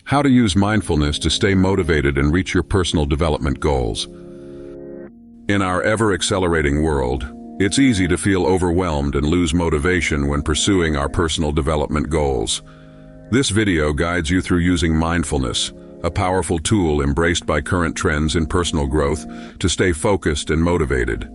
How to use mindfulness to stay motivated and reach your personal development goals. In our ever-accelerating world, it's easy to feel overwhelmed and lose motivation when pursuing our personal development goals. This video guides you through using mindfulness, a powerful tool embraced by current trends in personal growth, to stay focused and motivated.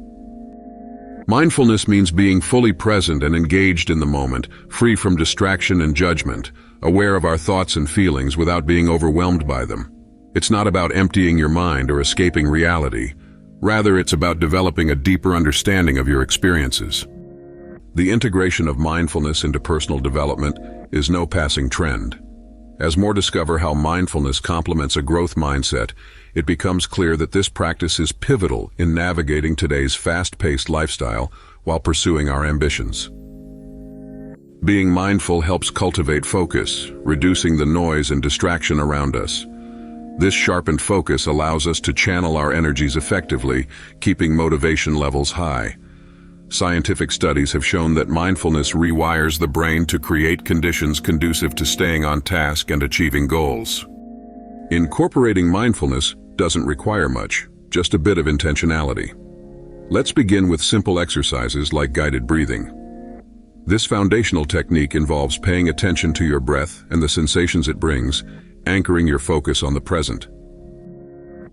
Mindfulness means being fully present and engaged in the moment, free from distraction and judgment, aware of our thoughts and feelings without being overwhelmed by them. It's not about emptying your mind or escaping reality. Rather, it's about developing a deeper understanding of your experiences. The integration of mindfulness into personal development is no passing trend. As more discover how mindfulness complements a growth mindset, it becomes clear that this practice is pivotal in navigating today's fast-paced lifestyle while pursuing our ambitions. Being mindful helps cultivate focus, reducing the noise and distraction around us. This sharpened focus allows us to channel our energies effectively, keeping motivation levels high. Scientific studies have shown that mindfulness rewires the brain to create conditions conducive to staying on task and achieving goals. Incorporating mindfulness doesn't require much, just a bit of intentionality. Let's begin with simple exercises like guided breathing. This foundational technique involves paying attention to your breath and the sensations it brings, anchoring your focus on the present.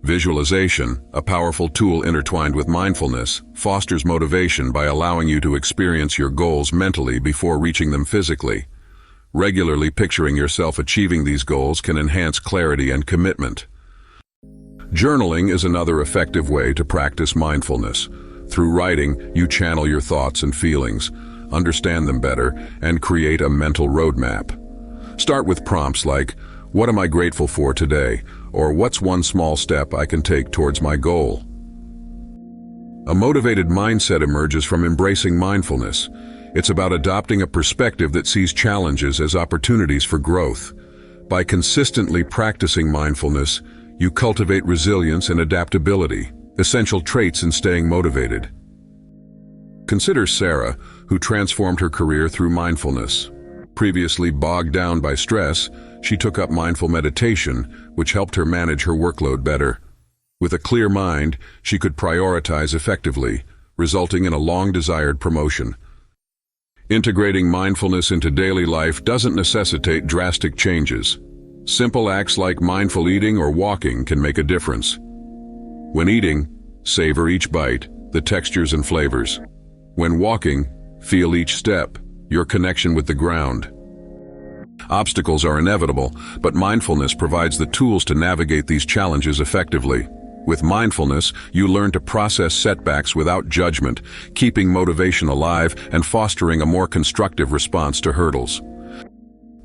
Visualization, a powerful tool intertwined with mindfulness, fosters motivation by allowing you to experience your goals mentally before reaching them physically. Regularly picturing yourself achieving these goals can enhance clarity and commitment. Journaling is another effective way to practice mindfulness. Through writing, you channel your thoughts and feelings, understand them better, and create a mental roadmap. Start with prompts like, "What am I grateful for today?" or "What's one small step I can take towards my goal?" A motivated mindset emerges from embracing mindfulness. It's about adopting a perspective that sees challenges as opportunities for growth. By consistently practicing mindfulness, you cultivate resilience and adaptability, essential traits in staying motivated. Consider Sarah, who transformed her career through mindfulness. Previously bogged down by stress, she took up mindful meditation, which helped her manage her workload better. With a clear mind, she could prioritize effectively, resulting in a long-desired promotion. Integrating mindfulness into daily life doesn't necessitate drastic changes. Simple acts like mindful eating or walking can make a difference. When eating, savor each bite, the textures and flavors. When walking, feel each step, your connection with the ground. Obstacles are inevitable, but mindfulness provides the tools to navigate these challenges effectively. With mindfulness, you learn to process setbacks without judgment, keeping motivation alive and fostering a more constructive response to hurdles.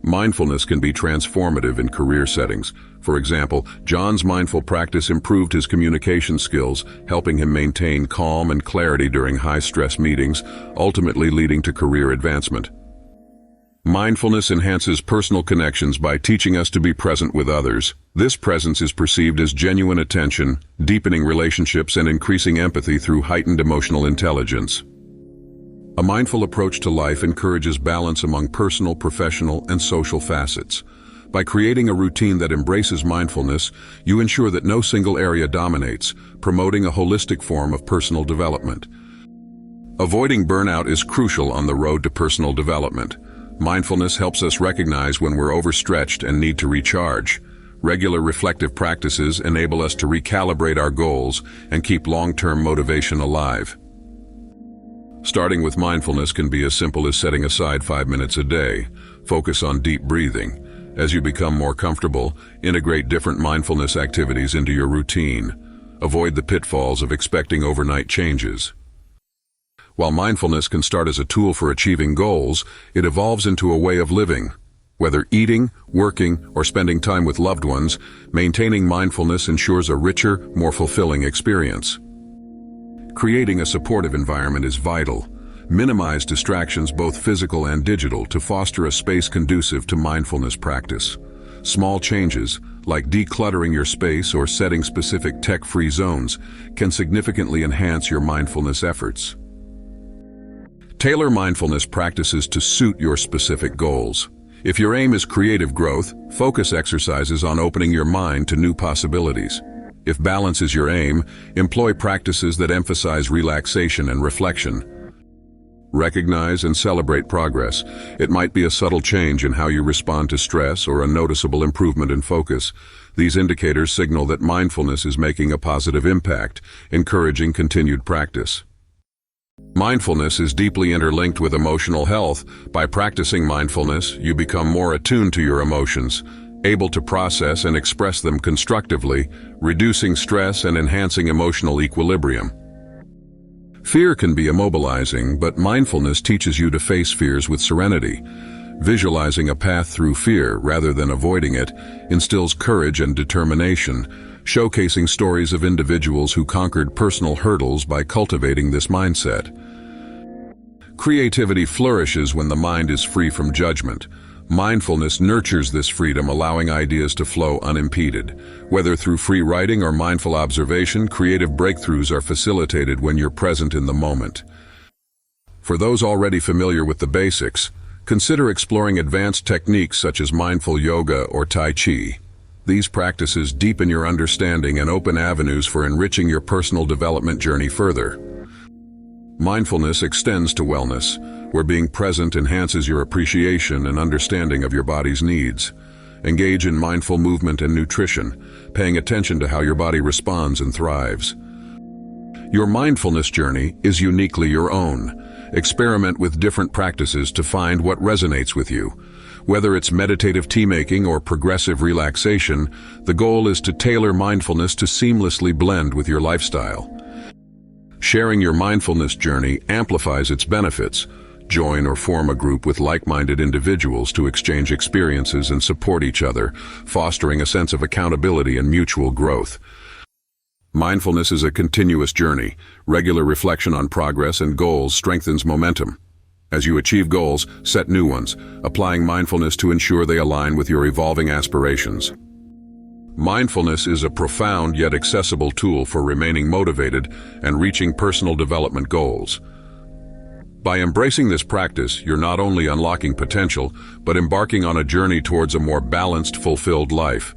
Mindfulness can be transformative in career settings. For example, John's mindful practice improved his communication skills, helping him maintain calm and clarity during high-stress meetings, ultimately leading to career advancement. Mindfulness enhances personal connections by teaching us to be present with others. This presence is perceived as genuine attention, deepening relationships and increasing empathy through heightened emotional intelligence. A mindful approach to life encourages balance among personal, professional, and social facets. By creating a routine that embraces mindfulness, you ensure that no single area dominates, promoting a holistic form of personal development. Avoiding burnout is crucial on the road to personal development. Mindfulness helps us recognize when we're overstretched and need to recharge. Regular reflective practices enable us to recalibrate our goals and keep long-term motivation alive. Starting with mindfulness can be as simple as setting aside 5 minutes a day. Focus on deep breathing. As you become more comfortable, integrate different mindfulness activities into your routine. Avoid the pitfalls of expecting overnight changes. While mindfulness can start as a tool for achieving goals, it evolves into a way of living. Whether eating, working, or spending time with loved ones, maintaining mindfulness ensures a richer, more fulfilling experience. Creating a supportive environment is vital. Minimize distractions, both physical and digital, to foster a space conducive to mindfulness practice. Small changes, like decluttering your space or setting specific tech-free zones, can significantly enhance your mindfulness efforts. Tailor mindfulness practices to suit your specific goals. If your aim is creative growth, focus exercises on opening your mind to new possibilities. If balance is your aim, employ practices that emphasize relaxation and reflection. Recognize and celebrate progress. It might be a subtle change in how you respond to stress or a noticeable improvement in focus. These indicators signal that mindfulness is making a positive impact, encouraging continued practice. Mindfulness is deeply interlinked with emotional health. By practicing mindfulness, you become more attuned to your emotions, able to process and express them constructively, reducing stress and enhancing emotional equilibrium. Fear can be immobilizing, but mindfulness teaches you to face fears with serenity. Visualizing a path through fear rather than avoiding it instills courage and determination, showcasing stories of individuals who conquered personal hurdles by cultivating this mindset. Creativity flourishes when the mind is free from judgment. Mindfulness nurtures this freedom, allowing ideas to flow unimpeded. Whether through free writing or mindful observation, creative breakthroughs are facilitated when you're present in the moment. For those already familiar with the basics, consider exploring advanced techniques such as mindful yoga or Tai Chi. These practices deepen your understanding and open avenues for enriching your personal development journey further. Mindfulness extends to wellness, where being present enhances your appreciation and understanding of your body's needs. Engage in mindful movement and nutrition, paying attention to how your body responds and thrives. Your mindfulness journey is uniquely your own. Experiment with different practices to find what resonates with you. Whether it's meditative tea-making or progressive relaxation, the goal is to tailor mindfulness to seamlessly blend with your lifestyle. Sharing your mindfulness journey amplifies its benefits. Join or form a group with like-minded individuals to exchange experiences and support each other, fostering a sense of accountability and mutual growth. Mindfulness is a continuous journey. Regular reflection on progress and goals strengthens momentum. As you achieve goals, set new ones, applying mindfulness to ensure they align with your evolving aspirations. Mindfulness is a profound yet accessible tool for remaining motivated and reaching personal development goals. By embracing this practice, you're not only unlocking potential, but embarking on a journey towards a more balanced, fulfilled life.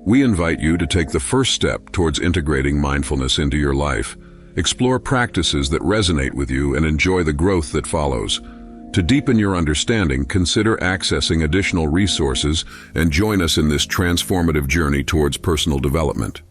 We invite you to take the first step towards integrating mindfulness into your life. Explore practices that resonate with you and enjoy the growth that follows. To deepen your understanding, consider accessing additional resources and join us in this transformative journey towards personal development.